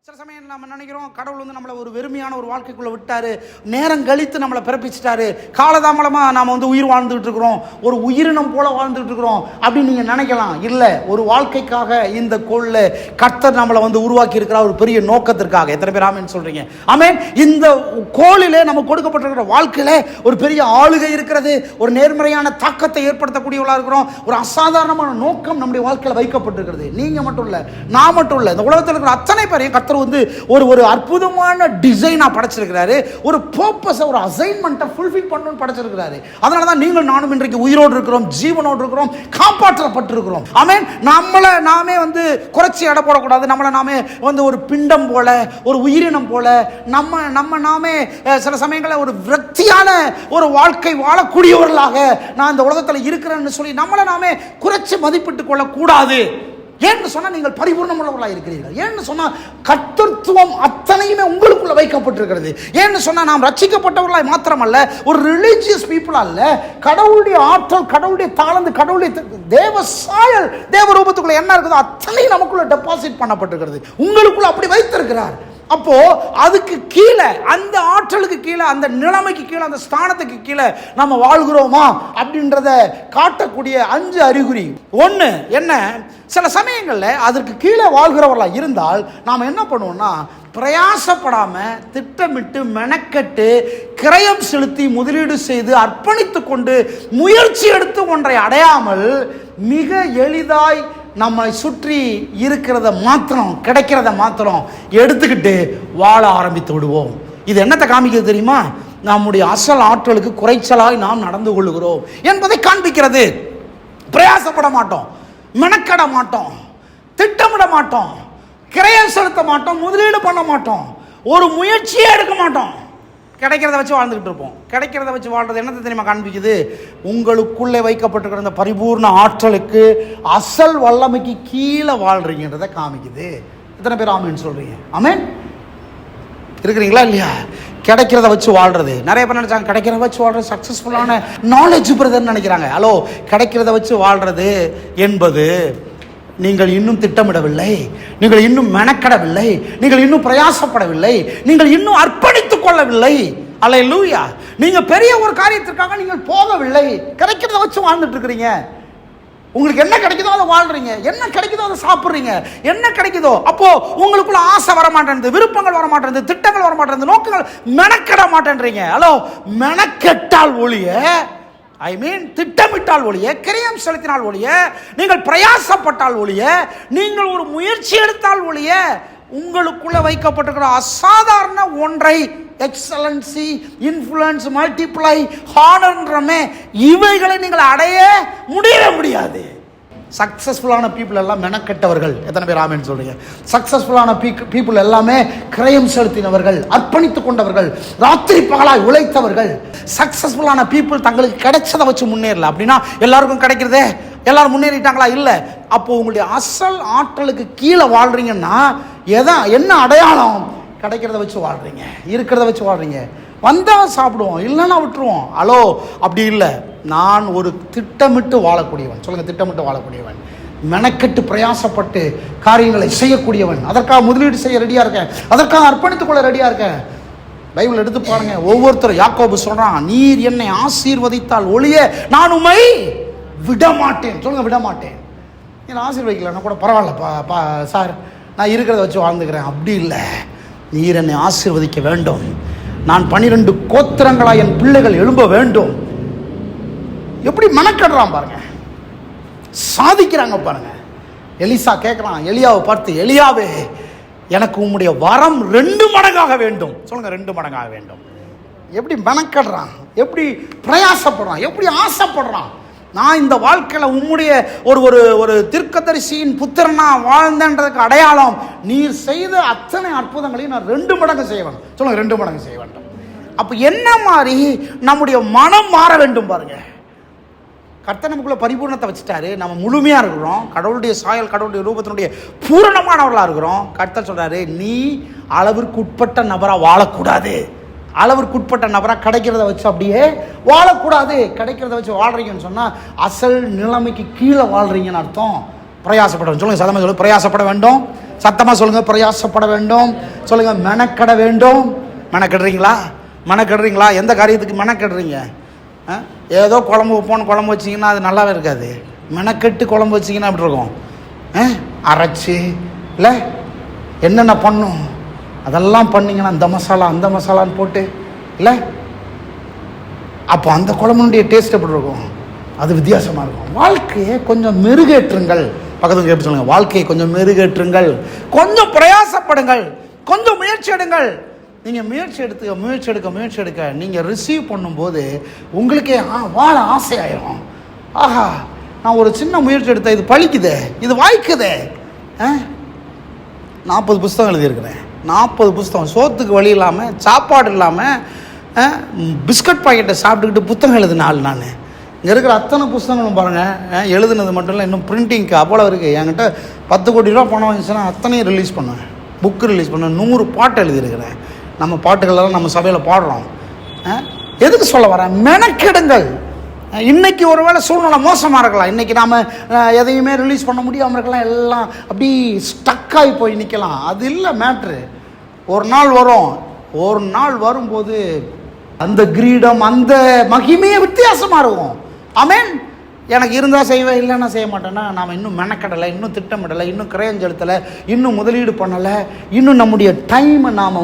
சில சமயம் நம்ம நினைக்கிறோம் கடவுள் நம்மளை ஒரு வெறுமையான ஒரு வாழ்க்கைக்குள்ளே விட்டாரு, நேரம் கழித்து நம்மளை பிறப்பிச்சிட்டாரு, காலதாமலமாக நாம் உயிர் வாழ்ந்துகிட்டு இருக்கிறோம், ஒரு உயிரினம் போல வாழ்ந்துகிட்டு இருக்கிறோம் அப்படின்னு நீங்கள் நினைக்கலாம். இல்லை, ஒரு வாழ்க்கைக்காக இந்த கோளில் கர்த்தர் நம்மளை உருவாக்கி இருக்கிற ஒரு பெரிய நோக்கத்திற்காக. எத்தனை பேர் ஆமேன்னு சொல்றீங்க? ஆமேன். இந்த கோளிலே நம்ம கொடுக்கப்பட்டிருக்கிற வாழ்க்கையில ஒரு பெரிய ஆளுகை இருக்கிறது, ஒரு நேர்மறையான தாக்கத்தை ஏற்படுத்தக்கூடியவர்களாக இருக்கிறோம், ஒரு அசாதாரணமான நோக்கம் நம்முடைய வாழ்க்கையில் வைக்கப்பட்டிருக்கிறது. நீங்கள் மட்டும் இல்லை, நான் மட்டும் இல்லை, இந்த உலகத்தில் இருக்கிற அத்தனை பேரையும் கர்த்தர் ஒரு அற்புதமான டிசைனா படைச்சிருக்கிறாரு, ஒரு பர்பஸ், ஒரு அசைன்மெண்ட்டை ஃபுல்ஃபில் பண்ணணும்னு படைச்சிருக்கிறாரு. அதனால தான் நீங்கள் நானும் இன்றைக்கு உயிரோடு இருக்கிறோம், ஜீவனோடு இருக்கிறோம், காப்பாற்றப்பட்டிருக்கிறோம். ஆமென். நம்மளை நாமே குறைச்சி எடை போடக்கூடாது, நம்மளை நாமே ஒரு பிண்டம் போல, ஒரு உயிரினம் போல நம்ம நாமே சில சமயங்களில் ஒரு விரக்தியான ஒரு வாழ்க்கை வாழக்கூடியவர்களாக நான் இந்த உலகத்தில் இருக்கிறேன்னு சொல்லி நம்மளை நாமே குறைச்சி மதிப்பிட்டுக் கொள்ளக்கூடாது. ஏன்னு சொன்னா நீங்கள் பரிபூர்ணம் உள்ளவர்களாக இருக்கிறீர்கள். ஏன்னு சொன்னா கர்த்தத்துவம் அத்தனையுமே உங்களுக்குள்ள வைக்கப்பட்டிருக்கிறது. ஏன்னு சொன்னா நாம் ரட்சிக்கப்பட்டவர்களாய் மாத்திரமல்ல, ஒரு ரிலீஜியஸ் பீப்புள் அல்ல, கடவுளுடைய ஆற்றல், கடவுளுடைய தாளந்து, கடவுளுடைய தேவ சாயல், தேவ ரூபத்துக்குள்ள என்ன இருக்குதோ அத்தனையும் நமக்குள்ள டெபாசிட் பண்ணப்பட்டிருக்கிறது. உங்களுக்குள்ள அப்படி வைத்திருக்கிறார். அப்போ அதுக்கு கீழே, அந்த ஆற்றலுக்கு கீழே, அந்த நிலைமைக்கு கீழே, அந்த ஸ்தானத்துக்கு கீழே நம்ம வாழ்கிறோமா அப்படின்றத காட்டக்கூடிய 5 அறிகுறி. ஒன்று என்ன, சில சமயங்களில் அதற்கு கீழே வாழ்கிறவர்களாக இருந்தால் நாம் என்ன பண்ணுவோம்னா, பிரயாசப்படாம திட்டமிட்டு மெனக்கட்டு கிரயம் செலுத்தி முதலீடு செய்து அர்ப்பணித்து கொண்டு முயற்சி எடுத்து ஒன்றை அடையாமல் மிக எளிதாய் நம்மை சுற்றி இருக்கிறத மாத்திரம், கிடைக்கிறத மாத்திரம் எடுத்துக்கிட்டு வாழ ஆரம்பித்து விடுவோம். இது என்னத்தை காமிக்கிறது தெரியுமா? நம்முடைய அசல் ஆற்றலுக்கு குறைச்சலாய் நாம் நடந்து கொள்கிறோம் என்பதை காண்பிக்கிறது. பிரயாசப்பட மாட்டோம், மெனக்கட மாட்டோம், திட்டமிட மாட்டோம், கிரயம் செலுத்த மாட்டோம், முதலீடு பண்ண மாட்டோம், ஒரு முயற்சியே எடுக்க மாட்டோம், கிடைக்கிறத வச்சு வாழ்ந்துகிட்டு இருப்போம். கிடைக்கிறத வச்சு வாழ்றது என்னத்தை தெரியுமா காண்பிக்குது? உங்களுக்குள்ளே வைக்கப்பட்டிருக்கிற இந்த பரிபூர்ண ஆற்றலுக்கு, அசல் வல்லமைக்கு கீழே வாழ்றீங்கன்றதை காமிக்குது. எத்தனை பேர் ஆமேன்னு சொல்றீங்க? ஆமேன் இருக்கிறீங்களா இல்லையா? கிடைக்கிறத வச்சு வாழ்றது. நிறைய பேர் நினைச்சாங்க கிடைக்கிறத வச்சு வாழ்றது சக்சஸ்ஃபுல்லான நாலேஜ் பிரதர்ன்னு நினைக்கிறாங்க. ஹலோ, கிடைக்கிறத வச்சு வாழ்றது என்பது நீங்கள் இன்னும் திட்டமிடவில்லை, நீங்கள் இன்னும் மெனக்கடவில்லை, நீங்கள் இன்னும் பிரயாசப்படவில்லை, நீங்கள் இன்னும் அர்ப்பணித்துக் கொள்ளவில்லை. அல்லேலூயா. நீங்க பெரிய ஒரு காரியத்திற்காக நீங்கள் போகவில்லை, கிடைக்கிறத வச்சு வாழ்ந்துட்டு இருக்கிறீங்க. உங்களுக்கு என்ன கிடைக்குதோ அதை வாழ்றீங்க, என்ன கிடைக்குதோ அதை சாப்பிட்றீங்க, என்ன கிடைக்குதோ. அப்போ உங்களுக்குள்ள ஆசை வர மாட்டேன், விருப்பங்கள் வர மாட்டேன், திட்டங்கள் வர மாட்டேன், நோக்கங்கள், மெனக்கட மாட்டேன்றீங்க. ஹலோ, மெனக்கெட்டால் ஒழிய, திட்டமிட்டால் ஒழிய, கிரயம் செலுத்தினால் ஒழிய, நீங்கள் பிரயாசப்பட்டால் ஒழிய, நீங்கள் ஒரு முயற்சி எடுத்தால் ஒழிய, உங்களுக்குள்ள வைக்கப்பட்டிருக்கிற அசாதாரண ஒன்றை, எக்ஸலன்சி, இன்ஃப்ளூயன்ஸ், மல்டிப்ளை, ஹானர்ன்றமே, இவைகளை நீங்கள் அடைய முடியாது. சக்சஸ்ஃபுல்லான பீப்புள் எல்லாம் மெனக்கெட்டவர்கள். எத்தனை பேர் ஆமேன்னு சொல்றீங்க? சக்சஸ்ஃபுல்லான பீப்புள் எல்லாமே கிரயம் செலுத்தினவர்கள், அர்ப்பணித்துக் கொண்டவர்கள், ராத்திரி பகலாய் உழைத்தவர்கள். சக்சஸ்ஃபுல்லான பீப்புள் தங்களுக்கு கிடைச்சதை வச்சு முன்னேறல. அப்படின்னா எல்லாருக்கும் கிடைக்கிறதே, எல்லாரும் முன்னேறிட்டாங்களா? இல்லை. அப்போ உங்களுடைய அசல் ஆற்றலுக்கு கீழே வாழ்றீங்கன்னா என்ன அடையாளம்? கிடைக்கிறத வச்சு வாழ்றீங்க, இருக்கிறத வச்சு வாழ்றீங்க. வந்தால் சாப்பிடுவோம், இல்லைன்னா விட்டுருவோம். ஹலோ, அப்படி இல்லை. நான் ஒரு திட்டமிட்டு வாழக்கூடியவன். சொல்லுங்க, திட்டமிட்டு வாழக்கூடியவன், மெனக்கெட்டு பிரயாசப்பட்டு காரியங்களை செய்யக்கூடியவன். அதற்காக முதலீடு செய்ய ரெடியா இருக்கேன், அதற்காக அர்ப்பணித்துக் கொள்ள ரெடியா இருக்கேன். பைபிள் எடுத்து பாருங்க, ஒவ்வொருத்தரும். யாக்கோபு சொல்றான், நீர் என்னை ஆசீர்வதித்தால் ஒழிய நான் உம்மை விட மாட்டேன். சொல்லுங்க, விட மாட்டேன். நீ ஆசீர்வதிக்கலன்னா கூட பரவாயில்ல சார், நான் இருக்கிறத வச்சு வாழ்ந்துக்கிறேன். அப்படி இல்லை, நீர் என்னை ஆசீர்வதிக்க வேண்டும். நான் 12 கோத்திரங்களாய் என் பிள்ளைகள் எழும்ப வேண்டும். எப்படி மனக்கடுறான் பாருங்க, சாதிக்கிறாங்க பாருங்க. எலிசா கேட்கிறான் எலியாவை பார்த்து, எலியாவே, எனக்கு உம்முடைய வரம் 2 மடங்காக வேண்டும். சொல்லுங்க, 2 மடங்காக வேண்டும். எப்படி மனக்கடுறான், எப்படி பிரயாசப்படுறான், எப்படி ஆசைப்படுறான். நான் இந்த வாழ்க்கையில் உம்முடைய ஒரு தீர்க்கதரிசியின் புத்திரனா வாழ்ந்தன்றதுக்கு அடையாளம், நீர் செய்த அத்தனை அற்புதங்களையும் நான் 2 மடங்கு செய்ய வேண்டும். சொல்லுங்க, 2 மடங்கு செய்ய வேண்டும். அப்போ என்ன மாதிரி நம்முடைய மனம் மாற வேண்டும் பாருங்க. கர்த்தர் நமக்குள்ள பரிபூர்ணத்தை வச்சுட்டாரு, நம்ம முழுமையா இருக்கிறோம், கடவுளுடைய சாயல், கடவுளுடைய ரூபத்தினுடைய பூரணமானவர்களா இருக்கிறோம். கர்த்தர் சொல்றாரு, நீ அளவிற்கு உட்பட்ட நபரா வாழக்கூடாது. அளவிற்குட்பட்ட நபராக கிடைக்கிறத வச்சு அப்படியே வாழக்கூடாது. கிடைக்கிறத வச்சு வாழ்றீங்கன்னு சொன்னால் அசல் நிலைமைக்கு கீழே வாழ்றீங்கன்னு அர்த்தம். பிரயாசப்பட, சொல்லுங்க, சதமாக சொல்லு, பிரயாசப்பட வேண்டும், சத்தமாக சொல்லுங்கள், பிரயாசப்பட வேண்டும். சொல்லுங்கள், மெனக்கட வேண்டும். மெனக்கடுறீங்களா? மெனக்கடுறீங்களா? எந்த காரியத்துக்கு மெனக்கடுறீங்க? ஏதோ குழம்பு வைப்போன்னு குழம்பு வச்சிங்கன்னா அது நல்லாவே இருக்காது. மெனக்கெட்டு குழம்பு வச்சிங்கன்னா அப்படி இருக்கும். அரைச்சி இல்லை என்னென்ன பண்ணும் அதெல்லாம் பண்ணிங்கன்னா இந்த மசாலா அந்த மசாலான்னு போட்டு இல்லை, அப்போ அந்த குழம்புடைய டேஸ்ட் எப்படி இருக்கும்? அது வித்தியாசமாக இருக்கும். வாழ்க்கையை கொஞ்சம் மெருகேற்றுங்கள். பக்கத்துக்கு கேட்டு சொல்லுங்கள், வாழ்க்கையை கொஞ்சம் மெருகேற்றுங்கள், கொஞ்சம் பிரயாசப்படுங்கள், கொஞ்சம் முயற்சி எடுங்கள். நீங்கள் முயற்சி எடுக்க நீங்கள் ரிசீவ் பண்ணும்போது உங்களுக்கே வாழ ஆசையாயிரும். ஆஹா, நான் ஒரு சின்ன முயற்சி எடுத்தேன், இது பழிக்குதே, இது வாய்க்குதே. 40 புஸ்தகம் எழுதியிருக்கிறேன். 40 புஸ்தகம். சோத்துக்கு வழி இல்லாமல், சாப்பாடு இல்லாமல், பிஸ்கட் பாக்கெட்டை சாப்பிட்டுக்கிட்டு புத்தகம் எழுதின ஆள் நான். இங்கே இருக்கிற அத்தனை புஸ்தகங்களும் பாருங்கள், எழுதுனது மட்டும் இல்லை, இன்னும் பிரிண்டிங்க்கு அவ்வளோ இருக்குது. என்கிட்ட 10 கோடி ரூபா பணம் வந்துச்சுன்னா அத்தனையும் ரிலீஸ் பண்ணுவேன். புக்கு ரிலீஸ் பண்ணுவேன். 100 பாட்டு எழுதியிருக்கிறேன். நம்ம பாட்டுகளெல்லாம் நம்ம சபையில் பாடுறோம். எதுக்கு சொல்ல வரேன்? மெனக்கெடுங்கள். இன்றைக்கி ஒரு வேளை சூழ்நிலை மோசமாக இருக்கலாம். இன்றைக்கி நாம் எதையுமே ரிலீஸ் பண்ண முடியாமல் இருக்கலாம். எல்லாம் அப்படி ஸ்டக்காகி போய் நிற்கலாம். அது இல்லை மேட்ரு. ஒரு நாள் வரும். ஒரு நாள் வரும்போது அந்த கிரீடம், அந்த மகிமையே வித்தியாசமாக இருக்கும். ஆமென். எனக்கு இருந்தால் செய்வேன், இல்லைன்னா செய்ய மாட்டேன்னா நாம் இன்னும் மெனக்கடலை, இன்னும் திட்டமிடலை, இன்னும் கிரயம் செலுத்தலை, இன்னும் முதலீடு பண்ணலை, இன்னும் நம்முடைய டைமை நாம்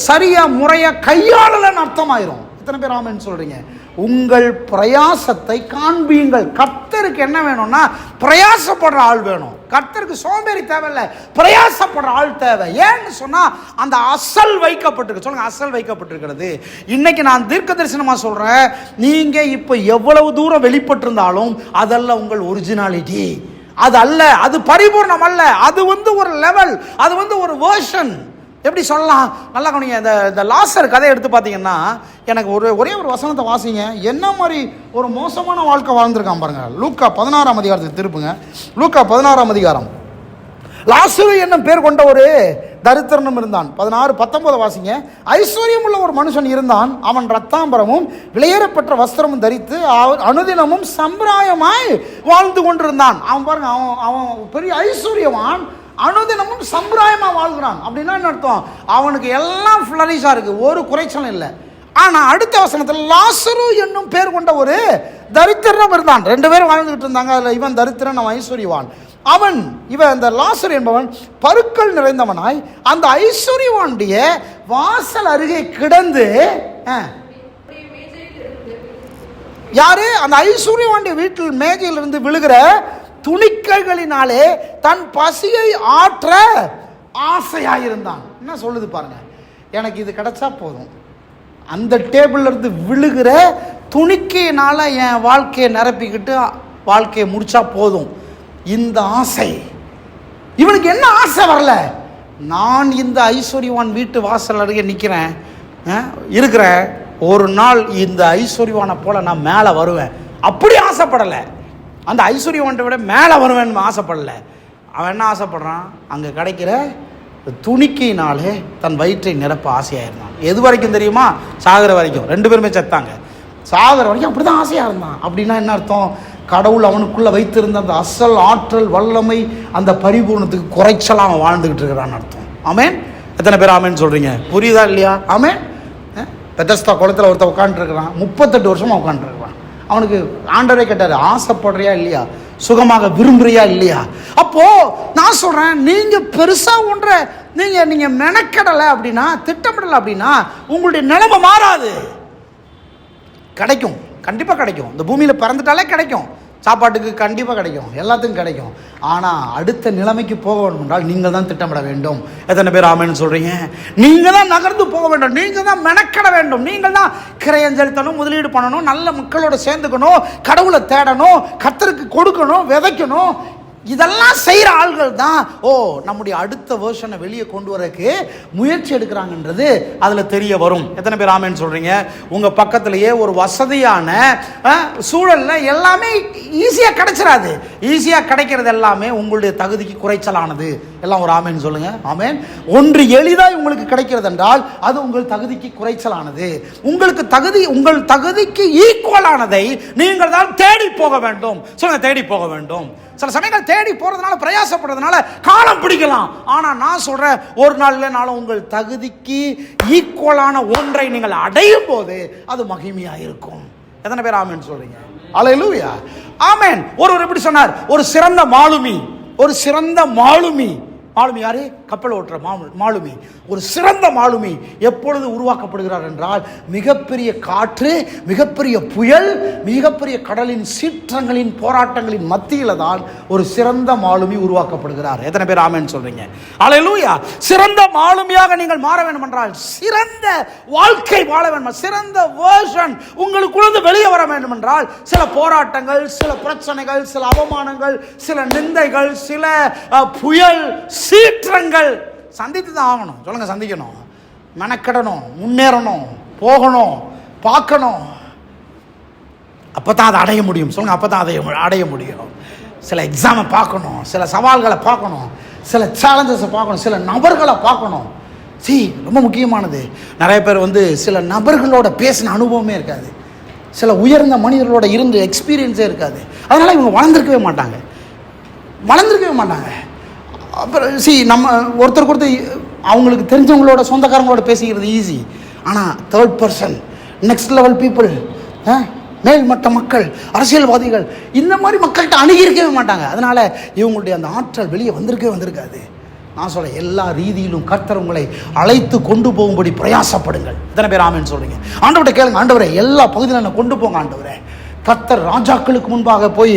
சரியாக முறையாக கையாளலைன்னு அர்த்தமாயிரும். எத்தனை பேர் ஆமென் சொல்கிறீங்க? உங்கள் பிரயாசத்தை காண்பீங்கள். கர்த்தருக்கு என்ன வேணும்னா பிரயாசப்படுற ஆள் வேணும். கர்த்தருக்கு சோம்பேறி தேவையில்லை, பிரயாசப்படுற ஆள் தேவை. ஏன்னு சொன்னால் அந்த அசல் வைக்கப்பட்டிருக்கு. சொல்லுங்கள், அசல் வைக்கப்பட்டிருக்கிறது. இன்னைக்கு நான் தீர்க்க தரிசனமாக சொல்கிறேன், நீங்கள் இப்போ எவ்வளவு தூரம் வெளிப்பட்டிருந்தாலும் அதல்ல உங்கள் ஒரிஜினாலிட்டி. அது அல்ல, அது பரிபூர்ணம் அல்ல. அது ஒரு லெவல், அது ஒரு வேர்ஷன். எப்படி சொல்லலாம்? நல்லா கவனிங்க. இந்த லாசர் கதையை எடுத்து பார்த்தீங்கன்னா எனக்கு ஒரே ஒரு வசனத்தை வாசிங்க. என்ன மாதிரி ஒரு மோசமான வாழ்க்கை வாழ்ந்துருக்கான் பாருங்க. லூக்கா 16ஆம் அதிகாரத்துக்கு திருப்புங்க. லூக்கா 16ஆம் அதிகாரம். லாசரு என்னும் பேர் கொண்ட ஒரு தரித்திரனும் இருந்தான். 16-19 வாசிங்க. ஐஸ்வர்யம் உள்ள ஒரு மனுஷன் இருந்தான். அவன் ரத்தாம்பரமும் விலையேறப்பட்ட வஸ்திரமும் தரித்து அனுதினமும் சம்பிராயமாய் வாழ்ந்து கொண்டிருந்தான். அவன் பாருங்க, அவன் பெரிய ஐஸ்வர்யவான், அனுதினமும் சம்பிராயமாக வாழ்கிறான். அப்படின்னா என்ன அர்த்தம்? அவனுக்கு எல்லாம் ஃப்ளரிஷாக இருக்குது, ஒரு குறைச்சலும் இல்லை. ஆனால் அடுத்த வசனத்தில் லாசரு என்னும் பேர் கொண்ட ஒரு தரித்திரனும் இருந்தான். 2 பேரும் வாழ்ந்துகிட்டு இருந்தாங்க. அதில் இவன் தரித்திரன், அவன் ஐஸ்வர்யவான். இவன் இந்த லாசர் என்பவன் பருக்கள் நிறைந்தவனாய் அந்த ஐஸ்வர்யவானுடைய வாசல் அருகே கிடந்து, யாரு? அந்த ஐஸ்வர்யவானுடைய வீட்டில் மேஜையிலிருந்து விழுகிற துணிக்கைகளினாலே தன் பசியை ஆற்ற ஆசையாயிருந்தான். என்ன சொல்லுது பாருங்க, எனக்கு இது கிடைச்சா போதும், அந்த டேபிள்ல இருந்து விழுகிற துணிக்கையினால என் வாழ்க்கையை நிரப்பிக்கிட்டு வாழ்க்கையை முடிச்சா போதும். இந்த ஆசை இவனுக்கு என்ன ஆசை வரல? நான் இந்த ஐஸ்வர்யவான் வீட்டு வாசல் அருகே நிற்கிறேன், இருக்கிறேன், ஒரு நாள் இந்த ஐஸ்வர்யவானை போல நான் மேலே வருவேன், அப்படி ஆசைப்படலை. அந்த ஐஸ்வர்யவான்றை விட மேலே வருவேன்னு ஆசைப்படலை. அவன் என்ன ஆசைப்படுறான்? அங்கே கிடைக்கிற துணிக்கையினாலே தன் வயிற்றை நிரப்ப ஆசையாயிருந்தான். எது வரைக்கும் தெரியுமா? சாகிற வரைக்கும். 2 பேருமே செத்தாங்க. சாகிற வரைக்கும் அப்படி தான் ஆசையாக இருந்தான். அப்படின்னா என்ன அர்த்தம்? கடவுள் அவனுக்குள்ளே வைத்திருந்த அந்த அசல் ஆற்றல், வல்லமை, அந்த பரிபூர்ணத்துக்கு குறைச்சலாம் அவன் வாழ்ந்துக்கிட்டு இருக்கிறான்னு அர்த்தம். ஆமேன். எத்தனை பேர் ஆமேன்னு சொல்கிறீங்க? புரியுதா இல்லையா? ஆமேன். பெதஸ்தா குளத்தில் ஒருத்தர் உட்காந்துருக்கிறான், 38 வருஷமாக உட்காந்துருக்கிறான். அவனுக்கு ஆண்டவரே கேட்டார், ஆசைப்படுறியா இல்லையா? சுகமாக விரும்புறியா இல்லையா? அப்போ நான் சொல்றேன், நீங்க பெருசா ஒன்றை நீங்க மெனக்கடலை அப்படின்னா, திட்டமிடலை அப்படின்னா உங்களுடைய நிலைமை மாறாது. கிடைக்கும், கண்டிப்பா கிடைக்கும். இந்த பூமியில பிறந்துட்டாலே கிடைக்கும். சாப்பாட்டுக்கு கண்டிப்பாக கிடைக்கும், எல்லாத்துக்கும் கிடைக்கும். ஆனால் அடுத்த நிலைமைக்கு போக வேண்டும் என்றால் நீங்கள் தான் திட்டமிட வேண்டும். எத்தனை பேர் ஆமேன்னு சொல்கிறீங்க? நீங்கள் தான் நகர்ந்து போக வேண்டும், நீங்கள் தான் மெனக்கட வேண்டும், நீங்கள் தான் கிரயம் செலுத்தணும், முதலீடு பண்ணணும், நல்ல மக்களோட சேர்ந்துக்கணும், கடவுளை தேடணும், கர்த்தருக்கு கொடுக்கணும், விதைக்கணும். இதெல்லாம் செய்கிற ஆள்கள் தான் நம்முடைய அடுத்த வேர்ஷனை வெளியே கொண்டு வரக்கு முயற்சி எடுக்கிறாங்கன்றது அதில் தெரிய வரும். எத்தனை பேர் ஆமேன்னு சொல்கிறீங்க? உங்கள் பக்கத்திலேயே ஒரு வசதியான சூழலில் எல்லாமே ஈஸியாக கிடைச்சிடாது. ஈஸியாக கிடைக்கிறது எல்லாமே உங்களுடைய தகுதிக்கு குறைச்சலானது. எல்லாம் ஒரு ஆமேன் சொல்லுங்க. ஆமேன். ஒன்று எளிதாய் உங்களுக்கு கிடைக்கிறது என்றால் அது உங்கள் தகுதிக்கு குறைச்சலானது. உங்கள் தகுதிக்கு ஈக்குவலானதை நீங்கள் தான் தேடி போக வேண்டும். சொல்லுங்க, தேடி போக வேண்டும். சில சமயங்கள் தேடி போறதுனால, பிரயாசப்படுறதுனால காலம் பிடிக்கலாம். ஆனா நான் சொல்றேன், ஒரு நாள் இல்லைனாலும் உங்கள் தகுதிக்கு ஈக்குவலான ஒன்றை நீங்கள் அடையும் போது அது மகிமையா இருக்கும். எத்தனை பேர் ஆமேன் சொல்றீங்க? அல்லேலூயா. ஆமேன். ஒருவர் எப்படி சொன்னார்? ஒரு சிறந்த மாலுமி யாரு? கப்பல் ஓட்டுற மாலுமி. ஒரு சிறந்த மாலுமி எப்பொழுது உருவாக்கப்படுகிறார் என்றால், மிகப்பெரிய காற்று, மிகப்பெரிய புயல், மிகப்பெரிய கடலின் சீற்றங்களின் போராட்டங்களின் மத்தியில தான் ஒரு சிறந்த மாலுமி உருவாக்கப்படுகிறார். எத்தனை பேர் ஆமென் சொல்றீங்க? அல்லேலூயா. சிறந்த மாலுமியாக நீங்கள் மாற வேண்டும் என்றால், சிறந்த வாழ்க்கை வாழ வேண்டும், சிறந்த வெர்ஷன் உங்களுக்குள்ள வெளியே வர வேண்டும் என்றால், சில போராட்டங்கள், சில பிரச்சனைகள், சில அவமானங்கள், சில நிந்தைகள், சில புயல் சீற்றங்கள் சந்தித்து தான் ஆகணும். சொல்லுங்க, சந்திக்கணும், மெனக்கிடணும், முன்னேறணும், போகணும், பார்க்கணும். அப்பதான் அதை அடைய முடியும். சொல்லுங்க, அப்பதான் அதை அடைய முடியும். சில எக்ஸாமை பார்க்கணும், சில சவால்களை பார்க்கணும், சில சேலஞ்சஸை பார்க்கணும், சில நபர்களை பார்க்கணும். ரொம்ப முக்கியமானது. நிறைய பேர் சில நபர்களோட பேசின அனுபவமே இருக்காது, சில உயர்ந்த மனிதர்களோட இருந்து எக்ஸ்பீரியன்ஸே இருக்காது. அதனால இவங்க வளர்ந்துருக்கவே மாட்டாங்க. அப்புறம் நம்ம ஒருத்தருக்கு ஒருத்தர் அவங்களுக்கு தெரிஞ்சவங்களோட சொந்தக்காரங்களோட பேசிக்கிறது ஈஸி. ஆனால் third person, next level people, மேல்மட்ட மக்கள், அரசியல்வாதிகள், இந்த மாதிரி மக்கள்கிட்ட அணுகியிருக்கவே மாட்டாங்க. அதனால இவங்களுடைய அந்த ஆற்றல் வெளியே வந்திருக்காது. நான் சொல்ல, எல்லா ரீதியிலும் கர்த்தர் உங்களை அழைத்து கொண்டு போகும்படி பிரயாசப்படுங்கள். எத்தனை பேர் ஆமென் சொல்றீங்க? ஆண்டவரை கேளுங்க, ஆண்டவரே எல்லா பகுதியில் என்ன கொண்டு போங்க ஆண்டவரே. கர்த்தர் ராஜாக்களுக்கு முன்பாக போய்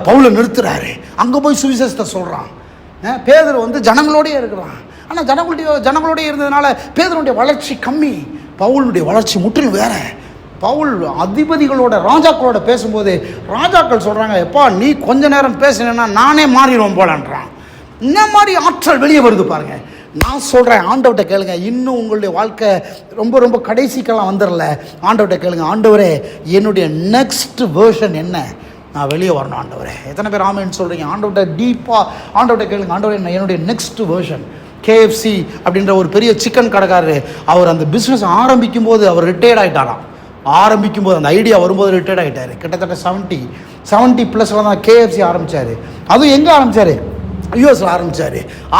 பவுலை நிறுத்துறாரு. அங்கே போய் சுவிசேஷத்தை சொல்றான். பேதுரு ஜனங்களோடய இருக்கிறான். ஆனால் ஜனங்களோடய இருந்ததுனால பேதுருடைய வளர்ச்சி கம்மி, பவுலுடைய வளர்ச்சி முற்றிலும் வேற. பவுல் அதிபதிகளோட, ராஜாக்களோட பேசும்போது ராஜாக்கள் சொல்றாங்க, எப்பா நீ கொஞ்ச நேரம் பேசினா நானே மாறிடுவோம் போலன்றான். இந்த மாதிரி ஆற்றல் வெளியே வருது பாருங்க. நான் சொல்றேன், ஆண்டவர்கிட்ட கேளுங்க. இன்னும் உங்களுடைய வாழ்க்கை ரொம்ப ரொம்ப கடைசிக்கெல்லாம் வந்துடல. ஆண்டவர்கிட்ட கேளுங்க, ஆண்டவரே என்னுடைய நெக்ஸ்ட் வெர்ஷன் என்ன, நான் வெளியே வரணும் ஆண்டவரே. எத்தனை பேர் ஆமென் சொல்றீங்க? ஆண்டவர்கிட்ட டீப்பாக ஆண்டவர்கிட்ட கேளுங்க, ஆண்டவரே என்னுடைய நெக்ஸ்ட் வெர்ஷன். KFC அப்படின்ற ஒரு பெரிய சிக்கன் கடைக்காரரு, அவர் அந்த பிஸ்னஸ் ஆரம்பிக்கும் போது அவர் ரிட்டையர்ட் ஆகிட்டாராம். ஆரம்பிக்கும் போது அந்த ஐடியா வரும்போது ரிட்டையர்ட் ஆகிட்டாரு. கிட்டத்தட்ட 70+ தான் KFC ஆரம்பித்தார். அதுவும் எங்கே ஆரம்பித்தார்? US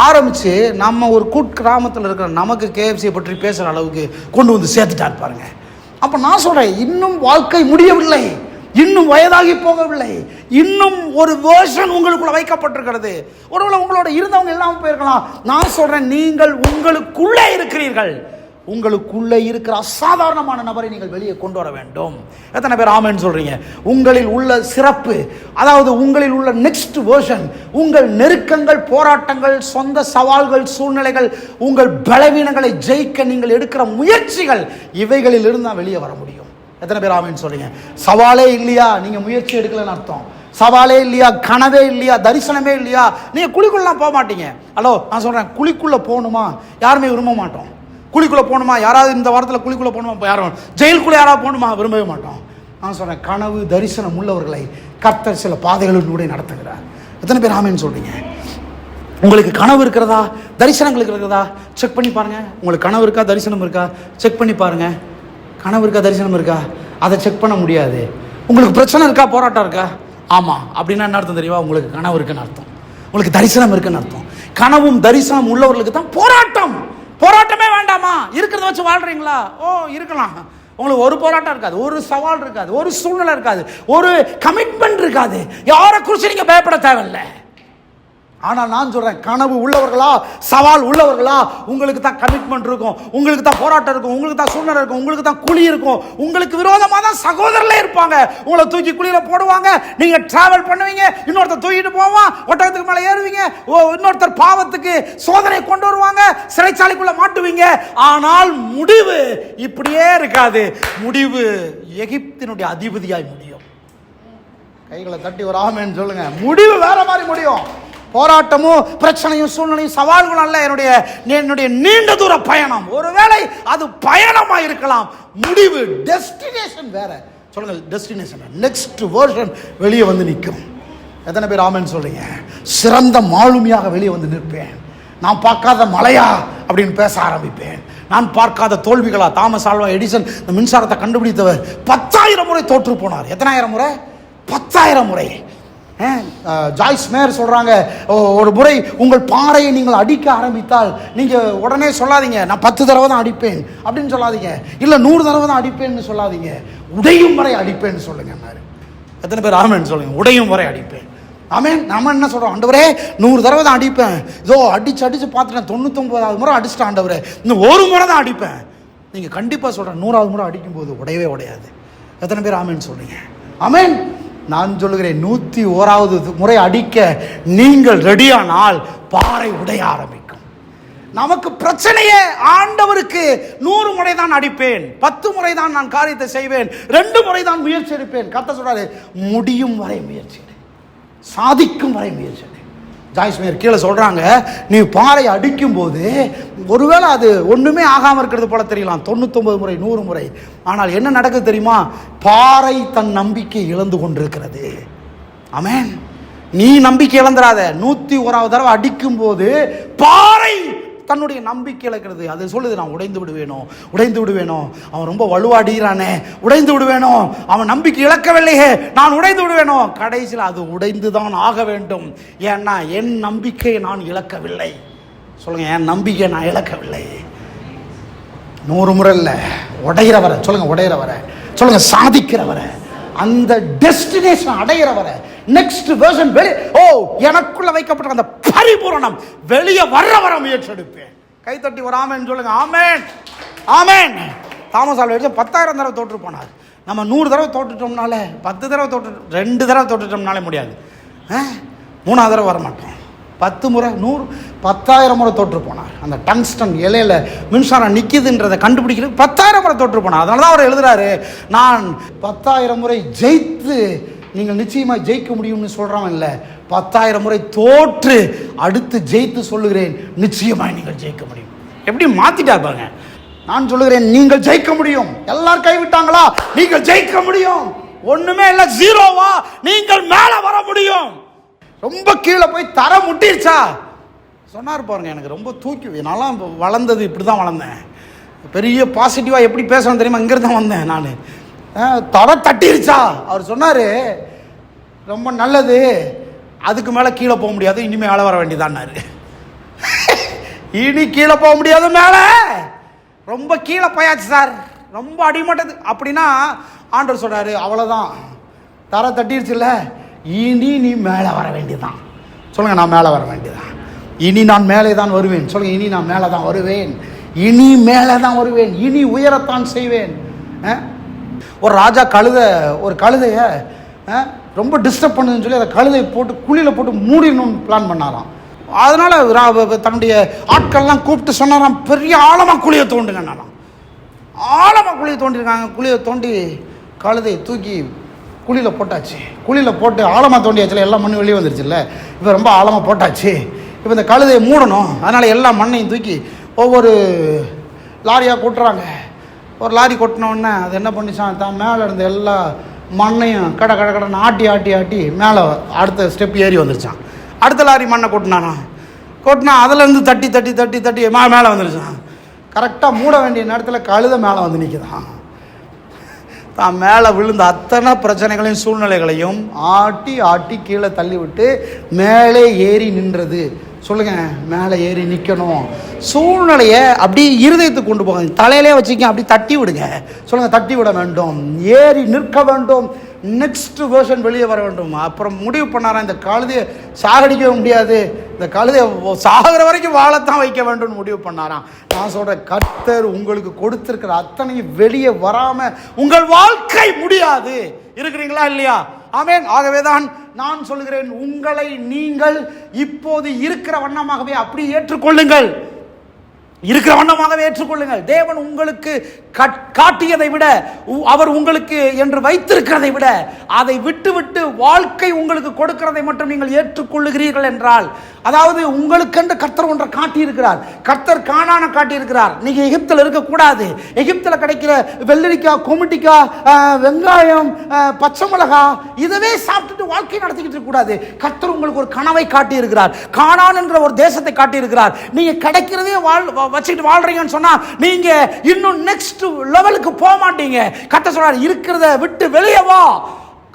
ஆரம்பித்து நம்ம ஒரு கிராமத்தில் இருக்கிற நமக்கு KFC பற்றி பேசுகிற அளவுக்கு கொண்டு வந்து சேர்த்துட்டார் பாருங்க. அப்போ நான் சொல்கிறேன், இன்னும் வாழ்க்கை முடியவில்லை, இன்னும் வயதாகி போகவில்லை, இன்னும் ஒரு வேர்ஷன் உங்களுக்குள்ள வைக்கப்பட்டிருக்கிறது. ஒருவேளை உங்களோட இருந்தவங்க எல்லாம் போயிருக்கலாம். நான் சொல்றேன், நீங்கள் உங்களுக்குள்ளே இருக்கிறீர்கள். உங்களுக்குள்ளே இருக்கிற அசாதாரணமான நபரை நீங்கள் வெளியே கொண்டு வர வேண்டும். எத்தனை பேர் ஆமென் சொல்றீங்க? உங்களில் உள்ள சிறப்பு, அதாவது உங்களில் உள்ள நெக்ஸ்ட் வேர்ஷன், உங்கள் நெருக்கங்கள், போராட்டங்கள், சொந்த சவால்கள், சூழ்நிலைகள், உங்கள் பலவீனங்களை ஜெயிக்க நீங்கள் எடுக்கிற முயற்சிகள், இவைகளில் இருந்து தான் வெளியே வர முடியும். எத்தனை பேர் ஆமென் சொல்றீங்க? சவாலே இல்லையா, நீங்க முயற்சி எடுக்கலன்னு அர்த்தம். சவாலே இல்லையா, கனவே இல்லையா, தரிசனமே இல்லையா, நீங்க குழிக்குள்ளலாம் போக மாட்டீங்க. ஹலோ, நான் சொல்றேன், குழிக்குள்ள போகணுமா யாருமே விரும்ப மாட்டோம். குழிக்குள்ள போகணுமா யாராவது இந்த வாரத்தில் குழிக்குள்ள போகணுமா யாரும், ஜெயிலுக்குள்ள யாராவது போகணுமா விரும்பவே மாட்டோம். நான் சொல்றேன், கனவு தரிசனம் உள்ளவர்களை கர்த்தர் சில பாதைகளிலூടെ நடத்துகிறார். எத்தனை பேர் ஆமென் சொல்றீங்க? உங்களுக்கு கனவு இருக்கிறதா, தரிசனங்கள் இருக்கிறதா செக் பண்ணி பாருங்க. உங்களுக்கு கனவு இருக்கா, தரிசனம் இருக்கா செக் பண்ணி பாருங்க. கனவு இருக்கா, தரிசனம் இருக்கா, அதை செக் பண்ண முடியாது. உங்களுக்கு பிரச்சனை இருக்கா, போராட்டம் இருக்கா, ஆமாம் அப்படின்னா என்ன அர்த்தம் தெரியுமா? உங்களுக்கு கனவு இருக்குன்னு அர்த்தம், உங்களுக்கு தரிசனம் இருக்குன்னு அர்த்தம். கனவும் தரிசனம் உள்ளவர்களுக்கு தான் போராட்டம். போராட்டமே வேண்டாமா? இருக்கிறத வச்சு வாழ்றீங்களா? இருக்கலாம். உங்களுக்கு ஒரு போராட்டம் இருக்காது, ஒரு சவால் இருக்காது, ஒரு சூழ்நிலை இருக்காது, ஒரு கமிட்மெண்ட் இருக்காது. யாரை குறித்து நீங்க பயப்பட தேவையில்லை. ஆனால் நான் சொல்றேன், கனவு உள்ளவர்களா, சவால் உள்ளவர்களா, உங்களுக்கு தான் கமிட்மெண்ட் இருக்கும், உங்களுக்கு தான் போராட்டம் இருக்கும், உங்களுக்கு தான் சூழ்நிலை இருக்கும், உங்களுக்கு தான் குழி இருக்கும். உங்களுக்கு விரோதமாக தான் சகோதரர்களே இருப்பாங்க. உங்களை தூக்கி குழியில போடுவாங்க, நீங்க டிராவல் பண்ணுவீங்க, இன்னொருத்தர் தூக்கிட்டு போவான், ஒட்டகத்துக்கு மேலே ஏறுவீங்க, இன்னொருத்தர் பாவத்துக்கு சோதனை கொண்டு வருவாங்க, சிறைச்சாலைக்குள்ள மாட்டுவீங்க. ஆனால் முடிவு இப்படியே இருக்காது. முடிவு எகிப்தினுடைய அதிபதியாய் முடியும். கைகளை தட்டி ஒரு ஆமென் சொல்லுங்க. முடிவு வேற மாதிரி முடியும். போராட்டமும் பிரச்சனையும் சூழ்நிலையும் சவால்களும் அல்ல என்னுடைய நீண்ட தூர பயணம். ஒருவேளை அது பயணமா இருக்கலாம், முடிவு டெஸ்டினேஷன் வேற. சொல்லுங்க, டெஸ்டினேஷன் நெக்ஸ்ட் வெர்ஷன் வெளியே வந்து நிற்கும். எத்தனை பேர் ஆமென் சொல்றீங்க? சிறந்த மாலுமியாக வெளியே வந்து நிற்பேன். நான் பார்க்காத மலையா அப்படின்னு பேச ஆரம்பிப்பேன். நான் பார்க்காத தோல்விகளா? தாமஸ் ஆல்வா எடிசன் இந்த மின்சாரத்தை கண்டுபிடித்தவர் 10,000 முறை தோற்று போனார். எத்தனாயிரம் முறை? 10,000 முறை. ஜாய்ஸ் மேயர் சொல்றாங்க, ஒரு முறை உங்கள் பாறையை நீங்கள் அடிக்க ஆரம்பித்தால் நீங்க உடனே சொல்லாதீங்க நான் 10 தடவை தான் அடிப்பேன் அப்படின்னு சொல்லாதீங்க, இல்ல 100 தடவை தான் அடிப்பேன்னு சொல்லாதீங்க, உடையும் வரை அடிப்பேன்னு சொல்லுங்க. எத்தனை பேர் ஆமென் சொல்லுங்க? உடையும் வரை அடிப்பேன். ஆமென். நம்ம என்ன சொல்றோம்? ஆண்டவரே 100 தடவை தான் அடிப்பேன், இதோ அடிச்சு பார்த்துட்டேன், 99வது முறை அடிச்சுட்டேன் ஆண்டவரே, இன்னும் ஒரு முறை தான் அடிப்பேன். நீங்க கண்டிப்பா சொல்றேன் 100வது முறை அடிக்கும் போது உடையவே உடையாது. எத்தனை பேர் ஆமென் சொல்றீங்க? ஆமென். நான் சொல்லுகிறேன் 101வது முறை அடிக்க நீங்கள் ரெடியானால் பாறை உடைய ஆரம்பிக்கும். நமக்கு பிரச்சனையே ஆண்டவருக்கு 100 முறை தான் அடிப்பேன், 10 முறை தான் நான் காரியத்தை செய்வேன், 2 முறை தான் முயற்சி எடுப்பேன். கர்த்தர் சொல்றாரு முடியும் வரை முயற்சி, சாதிக்கும் வரை முயற்சி. ஜாய்ஸ் மேயர் கீழே சொல்றாங்க, நீ பாறை அடிக்கும் போது ஒருவேளை அது ஒண்ணுமே ஆகாம இருக்கிறது போல தெரியலாம், 99 முறை 100 முறை, ஆனால் என்ன நடக்குது தெரியுமா? பாறை தன் நம்பிக்கை இழந்து கொண்டிருக்கிறது. ஆமென். நீ நம்பிக்கை இழந்துடாத. 101வது தடவை அடிக்கும் போது பாறை தன்னுடைய நம்பிக்கை இழக்கிறது. அது சொல்லுது, நான் உடைந்து விடுவேனோ, அவன் ரொம்ப வலுவாடுகிறானே, உடைந்து விடுவேனோ, அவன் நம்பிக்கை இழக்கவில்லையே, நான் உடைந்து விடுவேனோ. கடைசியில் அது உடைந்துதான் ஆக வேண்டும். ஏன்னா என் நம்பிக்கையை நான் இழக்கவில்லை. சொல்லுங்க, என் நம்பிக்கையை நான் இழக்கவில்லை. 100 முறை இல்லை, உடைகிறவரை சொல்லுங்க, உடைகிறவரை சொல்லுங்க, சாதிக்கிறவரை, அந்த டெஸ்டினேஷன் அடைகிறவரை, நெக்ஸ்ட் வெர்ஷன் எனக்குள்ள வைக்கப்பட்ட அந்த பரிபூரணம் வெளியே வர முயற்சி எடுப்பேன். கைத்தட்டி ஒரு ஆமென் சொல்லுங்க. ஆமென், ஆமென். தாமஸ் ஆல்வா எடிசன் 10,000 தடவை தோற்று போனார். நம்ம 100 தடவை தோற்றுட்டோம்னால, 10 தடவை 2 தடவை தோற்றுட்டோம்னாலே முடியாது. 3வது தடவை வரமாட்டோம். 10 முறை 100 10,000 முறை தோற்று போனார். அந்த டங்ஸ்டன் இலையில மின்சாரம் நிற்கிதுன்றதை கண்டுபிடிக்கிறது 10,000 முறை தோற்று போனார். அதனால தான் அவர் எழுதுறாரு, நான் 10,000 முறை ஜெயித்து நீங்கள் நிச்சயமாக ஜெயிக்க முடியும்னு சொல்கிறவன் இல்லை, 10,000 முறை தோற்று அடுத்து ஜெயித்து சொல்லுகிறேன், நிச்சயமாக நீங்கள் ஜெயிக்க முடியும். எப்படி மாற்றிட்டா பாருங்க. நான் சொல்லுகிறேன் நீங்கள் ஜெயிக்க முடியும். எல்லாரும் கைவிட்டாங்களா? நீங்கள் ஜெயிக்க முடியும். ஒன்றுமே இல்லை, ஜீரோவா? நீங்கள் மேலே வர முடியும். ரொம்ப கீழே போய் தர முட்டிருச்சா சொன்னார் பாருங்க, எனக்கு ரொம்ப தூக்கி, நான்லாம் வளர்ந்தது இப்படி தான் வளர்ந்தேன். பெரிய பாசிட்டிவாக எப்படி பேசணும் தெரியுமா? இங்கிருந்து தான் வந்தேன் நான். தர தட்டிருச்சா? அவர் சொன்னார், ரொம்ப நல்லது, அதுக்கு மேலே கீழே போக முடியாது, இனிமேல் மேலே வர வேண்டியதான்னாரு. இனி கீழே போக முடியாது, மேலே ரொம்ப கீழே போயாச்சு சார், ரொம்ப அடிமட்டது அப்படின்னா ஆண்டவர் சொல்கிறாரு, அவ்வளோதான், தர தட்டிருச்சுல்ல, இனி நீ மேலே வர வேண்டியதான். சொல்லுங்கள், நான் மேலே வர வேண்டியதான். இனி நான் மேலே தான் வருவேன். சொல்லுங்கள், இனி நான் மேலே தான் வருவேன், இனி மேலே தான் வருவேன், இனி உயரத்தான் செய்வேன். ஒரு ராஜா ஒரு கழுதைய ரொம்ப டிஸ்டர்ப் பண்ணுதுன்னு சொல்லி அதை கழுதையை போட்டு குழியில் போட்டு மூடிடணும்னு பிளான் பண்ணாராம். அதனால் தன்னுடைய ஆட்கள்லாம் கூப்பிட்டு சொன்னாராம், பெரிய ஆழமாக குழியை தோண்டுங்கன்னாராம். ஆழமாக குழியை தோண்டிருக்காங்க. குழியை தோண்டி கழுதையை தூக்கி குழியில் போட்டாச்சு. குழியில் போட்டு ஆழமாக தோண்டியாச்சுல, எல்லா மண்ணும் வெளியே வந்துருச்சுல்ல, இப்போ ரொம்ப ஆழமாக போட்டாச்சு. இப்போ இந்த கழுதையை மூடணும், அதனால் எல்லா மண்ணையும் தூக்கி ஒவ்வொரு லாரியாக கொட்டுறாங்க. ஒரு லாரி கொட்டினோடனே அது என்ன பண்ணிச்சான், தான் மேலே இருந்த எல்லா மண்ணையும் கடன்னு ஆட்டி மேலே அடுத்த ஸ்டெப் ஏறி வந்துருச்சான். அடுத்த லாரி மண்ணை கொட்டினா அதுலேருந்து தட்டி மேலே வந்துருச்சான். கரெக்டாக மூட வேண்டிய நேரத்தில் கழுதை மேலே வந்து நிற்குதான். தான் மேலே விழுந்த அத்தனை பிரச்சனைகளையும் சூழ்நிலைகளையும் ஆட்டி கீழே தள்ளி விட்டு மேலே ஏறி நின்றது. சொல்லுங்க, மேலே ஏறி நிற்கணும். சூழ்நிலையை அப்படி இருதயத்துக்கு கொண்டு போங்க, தலையிலே வச்சுக்க, அப்படி தட்டி விடுங்க. சொல்லுங்க, தட்டி விட வேண்டும், ஏறி நிற்க வேண்டும், நெக்ஸ்ட் வெர்ஷன் வெளியே வர வேண்டும். அப்புறம் முடிவு பண்ணாராம், இந்த கழுதையை சாகடிக்கவே முடியாது, இந்த கழுதையை சாகிற வரைக்கும் வாழத்தான் வைக்க வேண்டும் முடிவு பண்ணாராம். நான் சொல்கிறேன், கர்த்தர் உங்களுக்கு கொடுத்திருக்கிற அத்தனையும் வெளியே வராமல் உங்கள் வாழ்க்கை முடியாது. இருக்கிறீங்களா இல்லையா? ஆமென். ஆகவே தான் நான் சொல்லுகிறேன், உங்களை நீங்கள் இப்போது இருக்கிற வண்ணமாகவே அப்படி ஏற்றுக்கொள்ளுங்கள். இருக்கிற வண்ணமாகவே ஏற்றுக்கொள்ளுங்கள். தேவன் உங்களுக்கு காட்டியதை விட, அவர் உங்களுக்கு என்று வைத்திருக்கிறதை விட, அதை விட்டு வாழ்க்கை உங்களுக்கு கொடுக்கிறதை மட்டும் நீங்கள் ஏற்றுக்கொள்ளுகிறீர்கள் என்றால், அதாவது உங்களுக்கென்று கர்த்தர் ஒன்றை காட்டியிருக்கிறார். கர்த்தர் கானானை காட்டியிருக்கிறார். நீங்க எகிப்தில் இருக்கக்கூடாது. எகிப்தில் கிடைக்கிற வெள்ளரிக்காய், கொமிட்டிக்காய், வெங்காயம், பச்சை மிளகா இதவே சாப்பிட்டுட்டு வாழ்க்கை நடத்திக்கிட்டு இருக்கக்கூடாது. கர்த்தர் உங்களுக்கு ஒரு கனவை காட்டியிருக்கிறார். கானான் என்கிற ஒரு தேசத்தை காட்டியிருக்கிறார். நீங்க கிடைக்கிறதே வச்சுட்டு வாழ்றீங்கன்னு சொன்னா நீங்க இன்னும் நெக்ஸ்ட் லெவலுக்கு போக மாட்டீங்க. கர்த்தர் சொல்றார், இருக்கிறத விட்டு வெளியே வா.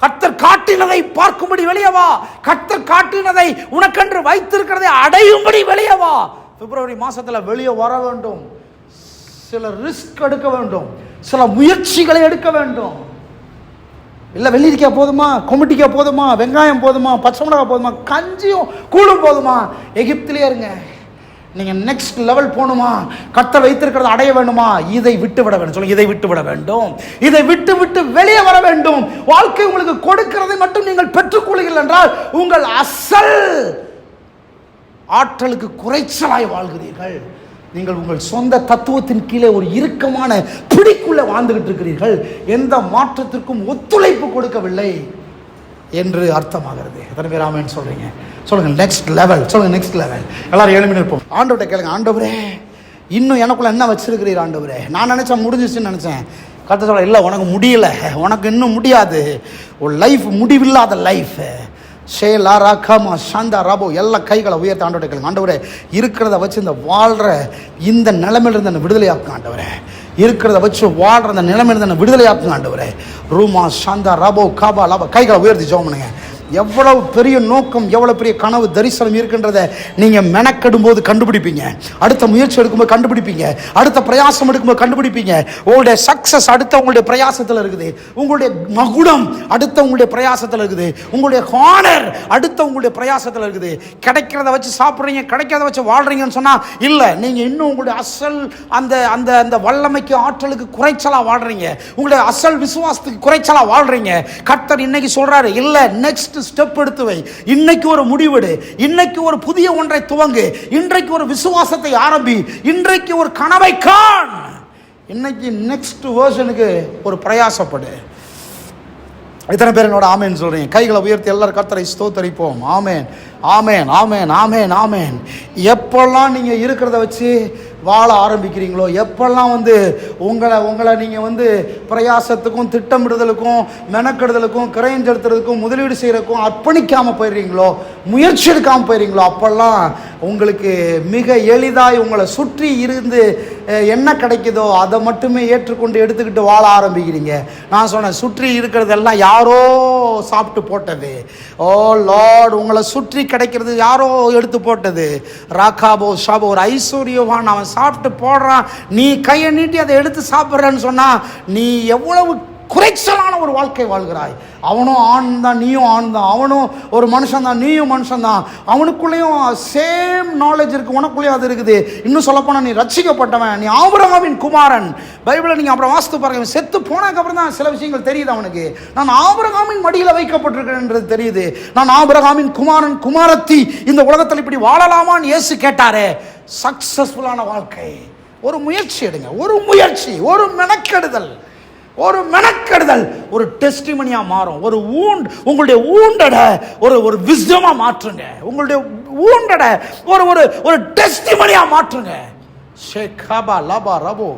கர்த்தர் காட்டினதை பார்க்கும்படி வெளியே வா. கர்த்தர் காட்டினதை உனக்கென்று வைத்திருக்கிறதை அடையும்படி வெளியே வா. பிப்ரவரி மாசத்துல வெளியே வர வேண்டும். சில ரிஸ்க் எடுக்க வேண்டும். சில முயற்சிகளை எடுக்க வேண்டும். இல்ல வெள்ளரிக்காய் போதுமா, கொமிட்டிக்காய் போதுமா, வெங்காயம் போதுமா, பச்சை மிளகாய் போதுமா, கஞ்சியும் கூழும் போதுமா, எகிப்திலே இருங்க. நீங்க நெக்ஸ்ட் லெவல் போகணுமா, கர்த்தர் வைத்திருக்கிறத அடைய வேண்டுமா, இதை விட்டு விட வேண்டும். சொல்லுங்க, இதை விட்டு விட வேண்டும். இதை விட்டு வெளியே வர வேண்டும். வாழ்க்கை உங்களுக்கு கொடுக்கிறதை மட்டும் நீங்கள் பெற்றுக்கொள்கிறீர்கள் என்றால் உங்கள் அசல் ஆற்றலுக்கு குறைச்சலாய் வாழ்கிறீர்கள். நீங்கள் உங்கள் சொந்த தத்துவத்தின் கீழே ஒரு இறுக்கமான பிடிக்குள்ள வாழ்ந்துகிட்டு இருக்கிறீர்கள். எந்த மாற்றத்திற்கும் ஒத்துழைப்பு கொடுக்கவில்லை என்று அர்த்தமாகிறது. எத்தனை பேர் ஆமென் சொல்றீங்க? சொல்லுங்க, நெக்ஸ்ட் லெவல். சொல்லுங்க, நெக்ஸ்ட் லெவல். எல்லாரும் எழுப்பி நிற்போம். ஆண்டவர்கிட்ட கேளுங்க, ஆண்டவரே இன்னும் எனக்குள்ள என்ன வச்சிருக்கிறீர் ஆண்டவரே? நான் நினைச்சேன் முடிஞ்சிச்சுன்னு நினைச்சேன். கர்த்தர் சொல்ல, இல்லை உனக்கு முடியல, உனக்கு இன்னும் முடியாது. ஒரு லைஃப் முடிவில்லாத லைஃப். ஷேலா ராகாமா சாந்தா ராபோ எல்லா கைகளை உயர்த்த ஆண்டவர்கிட்ட கேளுங்க. ஆண்டவரே இருக்கிறத வச்சு இந்த வாழ்ற இந்த நிலைமையிலிருந்து என்ன விடுதலையாக்குங்க ஆண்டவரே. இருக்கிறத வச்சு வாழ்ற அந்த நிலைமையிலிருந்து என்ன விடுதலையாக்குங்க ஆண்டவரே. ரூமா சாந்தா ராபோ காபா லாபா கைகளை உயர்த்தி ஜெபம் பண்ணுங்க. எவ்வளவு பெரிய நோக்கம், எவ்வளவு பெரிய கனவு தரிசனம் இருக்கின்றதை நீங்க மெனக்கெடும் போது கண்டுபிடிப்பீங்க. அடுத்த முயற்சி எடுக்கும்போது கண்டுபிடிப்பீங்க. அடுத்த பிரயாசம் எடுக்கும்போது கண்டுபிடிப்பீங்க. உங்களுடைய சக்சஸ் அடுத்த உங்களுடைய பிரயாசத்தில் இருக்குது. உங்களுடைய மகுடம் அடுத்த உங்களுடைய பிரயாசத்தில் இருக்குது. உங்களுடைய ஹானர் அடுத்த உங்களுடைய பிரயாசத்தில் இருக்குது. கிடைக்கிறத வச்சு சாப்பிட்றீங்க, கிடைக்காத வச்சு வாழ்றீங்கன்னு சொன்னா இல்ல, நீங்க இன்னும் உங்களுடைய அசல் அந்த அந்த அந்த வல்லமைக்கு ஆற்றலுக்கு குறைச்சலா வாழ்றீங்க. உங்களுடைய அசல் விசுவாசத்துக்கு குறைச்சலா வாழ்றீங்க. கர்த்தர் இன்னைக்கு சொல்றாரு, இல்ல நெக்ஸ்ட் ஸ்டெப் எடுத்து வை. இன்னைக்கு ஒரு முடிவெடு. இன்னைக்கு ஒரு புதிய ஒன்றை துவங்கு. இன்றைக்கு ஒரு விசுவாசத்தை ஆரம்பி. இன்றைக்கு ஒரு கனவை காண். இன்னைக்கு நெக்ஸ்ட் வெர்ஷனுக்கு ஒரு பிரயாசப்படு. எத்தனை பேர் என்னோட ஆமேன் சொல்றீங்க? கைகளை உயர்த்தி எல்லாரும் கர்த்தரை ஸ்தோத்தரிப்போம். ஆமேன், ஆமேன், ஆமேன், ஆமேன், ஆமேன். எப்பெல்லாம் நீங்க இருக்கிறத வச்சு வாழ ஆரம்பிக்கிறீங்களோ, எப்பெல்லாம் உங்களை நீங்கள் பிரயாசத்துக்கும் திட்டமிடுதலுக்கும் மெனக்கெடுதலுக்கும் கிரயம் செலுத்துறதுக்கும் முதலீடு செய்கிறதுக்கும் அர்ப்பணிக்காமல் போயிடுறீங்களோ, முயற்சி எடுக்காமல் போயிடுறீங்களோ, அப்பெல்லாம் உங்களுக்கு மிக எளிதாய் உங்களை சுற்றி இருந்து என்ன கிடைக்குதோ அதை மட்டுமே ஏற்றுக்கொண்டு எடுத்துக்கிட்டு வாழ ஆரம்பிக்கிறீங்க. நான் சொன்னேன், சுற்றி இருக்கிறதெல்லாம் யாரோ சாப்பிட்டு போட்டது. ஓ லார்ட், உங்களை சுற்றி கிடைக்கிறது யாரோ எடுத்து போட்டது. ராகாபோ ஷாபோ, ஒரு ஐஸ்வர்யவான் அவன் சாப்பிட்டு போடுறான், நீ கையை நீட்டி அதை எடுத்து சாப்பிட்றன்னு சொன்னா நீ எவ்வளவு குறைச்சலான ஒரு வாழ்க்கை வாழ்கிறாய். அவனும் ஆண் தான், நீயும் ஆண் தான். அவனும் ஒரு மனுஷன் தான், நீயும் மனுஷன் தான். அவனுக்குள்ளேயும் சேம் நாலேஜ் இருக்கு, உனக்குள்ளேயும் அது இருக்குது. இன்னும் சொல்லப்போனால் நீ ரட்சிக்கப்பட்டவன், நீ ஆபிரகாமின் குமாரன். பைபிளை நீங்கள் அப்புறம் வாசித்து பாருங்க. செத்து போனதுக்கப்புறம் தான் சில விஷயங்கள் தெரியுது அவனுக்கு. நான் ஆபிரகாமின் மடியில் வைக்கப்பட்டிருக்கிறேன்றது தெரியுது. நான் ஆபிரகாமின் குமாரன் குமாரத்தி, இந்த உலகத்தில் இப்படி வாழலாமான்னு இயேசு கேட்டாரே. சக்சஸ்ஃபுல்லான வாழ்க்கை. ஒரு முயற்சி எடுங்க, ஒரு முயற்சி, ஒரு மெனக்கெடுதல், ஒரு மெனக்கெடுதல் ஒரு டெஸ்டிமனியா மாறும். ஒரு உங்களுடைய ஊண்டட ஒரு விஸ்டமா மாற்றுங்க. உங்களுடைய ஊண்டட ஒரு டெஸ்டிமனியா மாற்றுங்க. ஷேகாபா லபா ரபோ.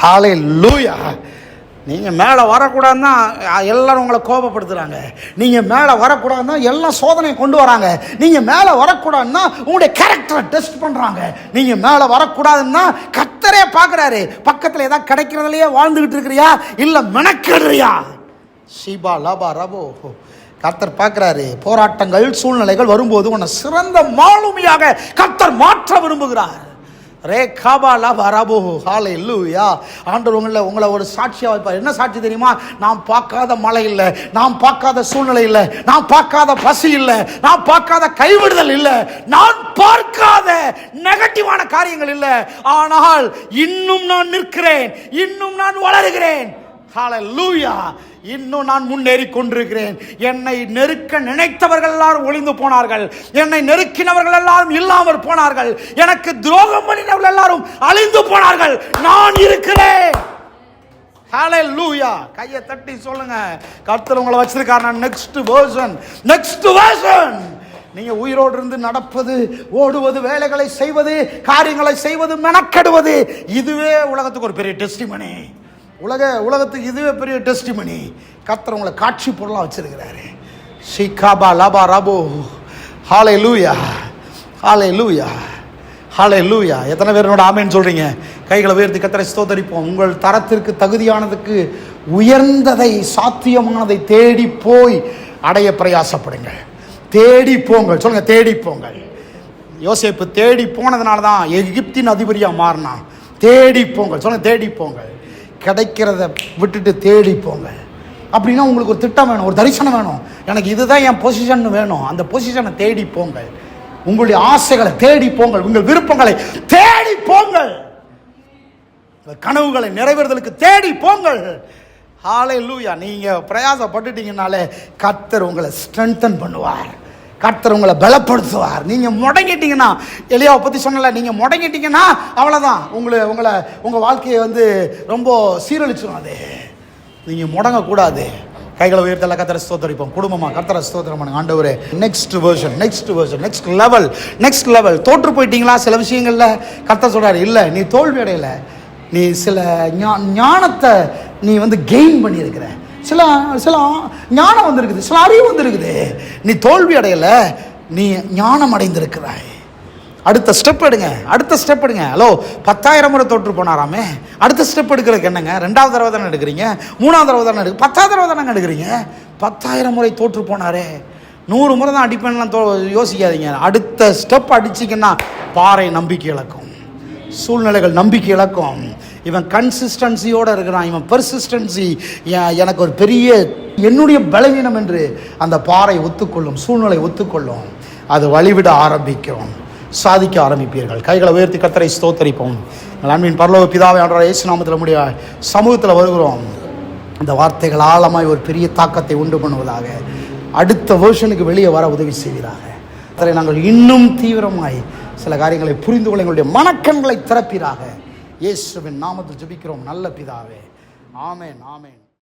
ஹalleluya. நீங்கள் மேலே வரக்கூடாதுன்னா எல்லாரும் உங்களை கோபப்படுத்துகிறாங்க. நீங்கள் மேலே வரக்கூடாதுன்னா எல்லாம் சோதனை கொண்டு வராங்க. நீங்கள் மேலே வரக்கூடாதுன்னா உங்களுடைய கேரக்டரை டெஸ்ட் பண்ணுறாங்க. நீங்கள் மேலே வரக்கூடாதுன்னா கர்த்தரே பார்க்குறாரு, பக்கத்தில் ஏதாவது கிடைக்கிறதுலையே வாழ்ந்துக்கிட்டு இருக்கிறியா, இல்லை மெனக்கெடுறியா. ஷீபா லாபா ரபோ. கர்த்தர் பார்க்குறாரு. போராட்டங்கள் சூழ்நிலைகள் வரும்போது உன்னை சிறந்த மாலுமியாக கர்த்தர் மாற்ற விரும்புகிறார். ரே காபா லபா ரபோ. ஹalleluya. ஆண்டவர் உங்களை ஒரு சாட்சியாக வைப்பார். என்ன சாட்சி தெரியுமா? நான் பார்க்காத மழை இல்லை, நான் பார்க்காத சூழ்நிலை இல்லை, நான் பார்க்காத பசி இல்லை, நான் பார்க்காத கைவிடுதல் இல்லை, நான் பார்க்காத நெகட்டிவான காரியங்கள் இல்லை. ஆனால் இன்னும் நான் நிற்கிறேன், இன்னும் நான் வளருகிறேன். ஹல்லேலூயா. இன்னும் நான் முன்னேறி கொண்டிருக்கிறேன். என்னை நெருக்க நினைத்தவர்கள் எல்லாரும் ஒளிந்து போனார்கள். என்னை நெருக்கினவர்கள் எல்லாரும் இல்லாமல் போனார்கள். எனக்கு துரோகம் பண்ணினவர்கள் எல்லாரும் அழிந்து போனார்கள். நான் இருக்கிறேன். ஹல்லேலூயா. கையை தட்டி சொல்லுங்க, கர்த்தர் உங்களை வச்சிருக்காரு. Next version. நீங்க உயிரோடு இருந்து நடப்பது, ஓடுவது, வேலைகளை செய்வது, காரியங்களை செய்வது, மெனக்கெடுவது, இதுவே உலகத்துக்கு ஒரு பெரிய டெஸ்டிமனி. உலகத்துக்கு இதுவே பெரிய டெஸ்டிமனி. கர்த்தர் உங்களை காட்சி பொருளாக வச்சிருக்கிறாரு. ஷிகாபா லபா ரபோ. ஹல்லேலூயா, ஹல்லேலூயா, ஹல்லேலூயா. எத்தனை பேர் என்னோட ஆமென் சொல்றீங்க? கைகளை உயர்த்தி கர்த்தரை ஸ்தோத்தரிப்போம். உங்கள் தரத்திற்கு தகுதியானதுக்கு உயர்ந்ததை, சாத்தியமானதை தேடி போய் அடைய பிரயாசப்படுங்கள். தேடி போங்கள். சொல்லுங்க, தேடி போங்கள். யோசேப்பு தேடி போனதுனால தான் எகிப்தின் அதிபதியா மாறினான். தேடி போங்கள். சொல்லுங்க, தேடி போங்கள். கிடைக்கிறத விட்டுட்டு தேடி போங்க. அப்படின்னா உங்களுக்கு ஒரு திட்டம் வேணும், ஒரு தரிசனம் வேணும். எனக்கு இதுதான் என் பொசிஷன் வேணும். அந்த பொசிஷனை தேடி போங்கள். உங்களுடைய ஆசைகளை தேடி போங்கள். உங்கள் விருப்பங்களை தேடி போங்கள். கனவுகளை நிறைவேறுதலுக்கு தேடி போங்கள். ஹல்லேலூயா. நீங்க பிரயாசப்பட்டுட்டீங்கனாலே கர்த்தர் உங்களை ஸ்ட்ரென்தன் பண்ணுவார். கர்த்தர் உங்களை பலப்படுத்துவார். நீங்க முடங்கிட்டீங்கன்னா, எலியாவை பத்தி சொன்னல, நீங்க முடங்கிட்டீங்கன்னா அவ்வளவுதான். உங்க வாழ்க்கையை ரொம்ப சீரழிச்சிடும். அது நீங்க முடங்கக்கூடாது. கைகளை உயர்த்தல கர்த்தரை ஸ்தோத்திரிப்போம். குடும்பமா கர்த்தரை ஸ்தோத்திரம் பண்ணுங்க. ஆண்டவரே, நெக்ஸ்ட் வெர்ஷன், நெக்ஸ்ட் லெவல். தோற்று போயிட்டீங்களா சில விஷயங்கள்ல? கர்த்தர் சொல்றாரு, இல்ல, நீ தோல்வி அடையல. நீ சில ஞானத்தை நீ கெயின் பண்ணியிருக்கிற. சில ஞானம் வந்திருக்குது, சில அறிவு வந்திருக்குது. நீ தோல்வி அடையல, நீ ஞானம் அடைந்திருக்கிறாய். அடுத்த ஸ்டெப் எடுங்க. ஹலோ, 10,000 முறை தோற்று போனாராமே. அடுத்த ஸ்டெப் எடுக்கிறதுக்கு என்னங்க? 2வது தடவை தானே எடுக்கிறீங்க, 3வது தடவை தானே 10வது தடவை தானே எடுக்கிறீங்க. 10,000 முறை தோற்று போனாரே. 100 முறை தான் அடிப்பேன்லாம் யோசிக்காதீங்க. அடுத்த ஸ்டெப் அடிச்சிங்கன்னா பாறை நம்பிக்கை இழக்கும், சூழ்நிலைகள் நம்பிக்கை இழக்கும். இவன் கன்சிஸ்டன்சியோடு இருக்கிறான். இவன் பெர்சிஸ்டன்சி எனக்கு ஒரு பெரிய என்னுடைய பலவீனம் என்று அந்த பாறை ஒத்துக்கொள்ளும், சூழ்நிலை ஒத்துக்கொள்ளும். அது வழிவிட ஆரம்பிக்கும், சாதிக்க ஆரம்பிப்பீர்கள். கைகளை உயர்த்தி கர்த்தரை ஸ்தோத்தரிப்போம். அன்பின் பரலோக பிதாவே, ஆண்டவரே இயேசு நாமத்தில் நம்முடைய சமூகத்தில் வருகிறோம். அந்த வார்த்தைகள் ஆழமாய் ஒரு பெரிய தாக்கத்தை உண்டு பண்ணுவதாக, அடுத்த வேர்ஷனுக்கு வெளியே வர உதவி செய்வீராக. அதை நாங்கள் இன்னும் தீவிரமாய் சில காரியங்களை புரிந்து கொள்ள எங்களுடைய மனக்கண்களை திறப்பீராக. இயேசுவின் நாமத்தில் ஜெபிக்கிறோம் நல்ல பிதாவே. ஆமென், ஆமென்.